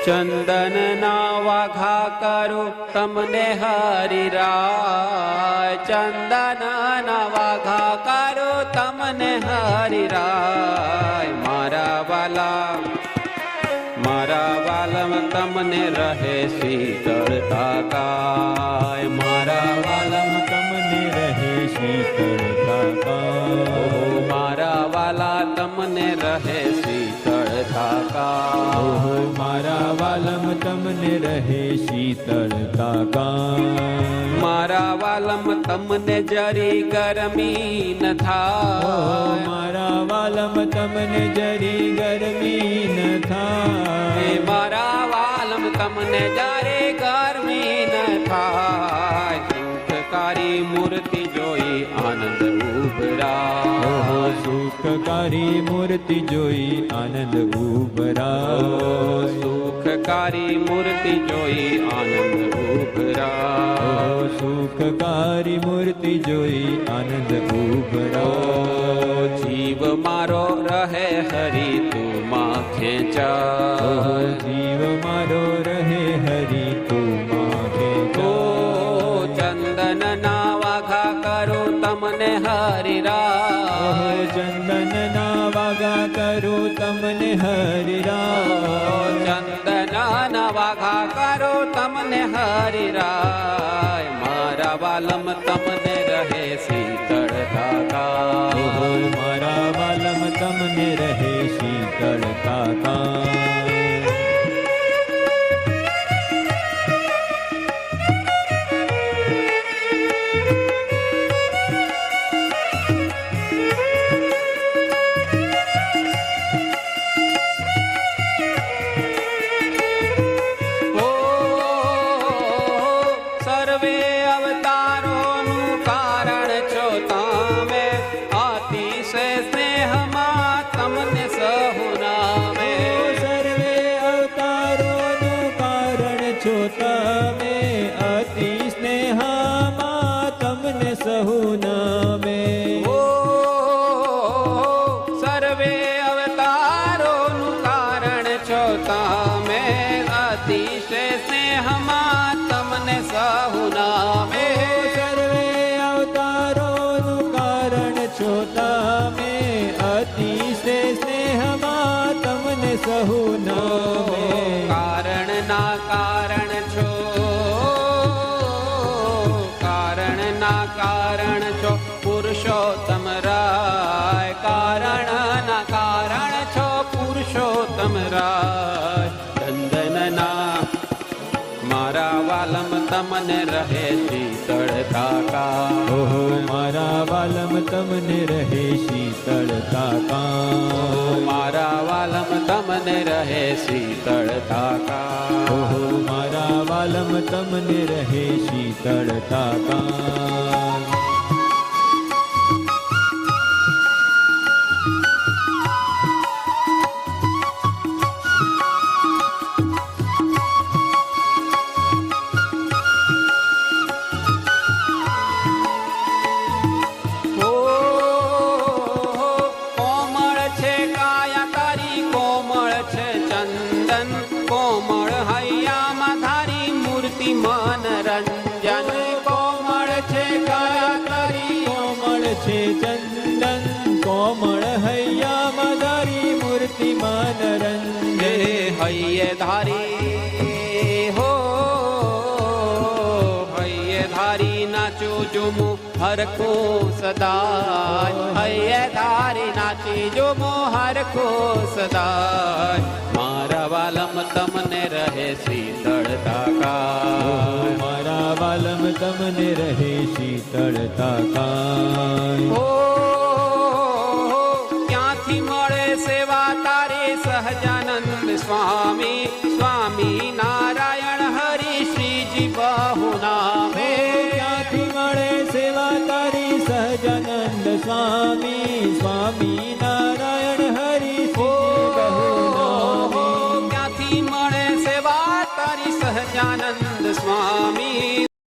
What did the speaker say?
ચંદન ના વાઘા કરું તમને હરિરાય, ચંદન ના વાઘા કરું તમને હરિરાય. મારા વાલમ તમને રહે શીતળતા કાય, મારા વાલમ તમને રહે શીતળતા કાય. મારા વાલા તમને રહે શીતળતા કાય, મારા વાલમ તમને રહે શીતળતા કાય. મારા વાલમ તમને જરી ગરમી ન થાય, મારા વાલમ તમને જરી ગરમી ન થાય. મારા વાલમ તમને જરી ગરમી ન થાય. સુખકારી મૂર્તિ જોઈ આનંદ ઉભરાય, સુખકારી મૂર્તિ જોઈ આનંદ ઉભરાય. સુખકારી મૂર્તિ જોઈ આનંદ ઉભરાય, સુખકારી મૂર્તિ જોઈ આનંદ ઉભરાય. જીવ મારો રહે હરિ તું માં ખેંચાય, જીવ મારો રહે હરિ તું માં ખેંચાય. ચંદન ના વાઘા કરું તમને હરિરાય, ચંદન ના વાગા કરું તમને હરિરાય. ચંદન ના વાઘા કરું તમને હરિરાય. મારા વાલમ તમને રહે શીતળતા કાય, મારા વાલમ તમને રહે શીતળતા કાય. સર્વે અવતારોનું કારણ છો તમે, અતિશય સ્નેહમાં તમને સહુ નામે. સર્વે અવતારોનું કારણ છો તમે, અતિ સ્નેહમાં તમને સહુ નામે. સર્વે અવતારોનું કારણ છો તમે, અતિશય સ્નેહમાં તમને સહુ નામે. સર્વે અવતારોનું કારણ છો તમે, અતિશય સ્નેહમાં તમને સહુ નામે. કારણ ના કારણ છો, કારણ ના કારણ છો પુરુષોત્તમ રાય, કારણ ના કારણ છો પુરુષોત્તમ રાય. ચંદન ના મારા વાલમ તમને રહે શીતળતા કાય, મારા વાલમ તમને રહે શીતળતા કાય. મારા વાલમ તમને રહે શીતળતા કાય, મારા વાલમ તમને રહે શીતળતા કાય. કોમળ છે કાયા તારી, કોમળ છે ચંદન, કોમળ હૈયામાં ધારી મૂર્તિ મનરંજન. કોમળ છે કાયા તારી, કોમળ છે ચંદન, કોમળ હૈયામાં ધારી મૂર્તિ મનરંજન. હૈયે ધારી હો, હૈયે ધારી નાચું જુમું હરખું સદાય, હૈયે ધારી નાચી જુમું હરખું સદાય. મારા વાલમ તમને રહે શીતળતા કાય, મારા વાલમ તમને રહે શીતળતા કાય. ક્યાંથી મળે સેવા તારી સહજાનંદ સ્વામી, સ્વામી નારાયણ હરિ શ્રીજી બહુ નામે. ક્યાંથી મળે સેવા તારી સહજાનંદ સ્વામી, સ્વામી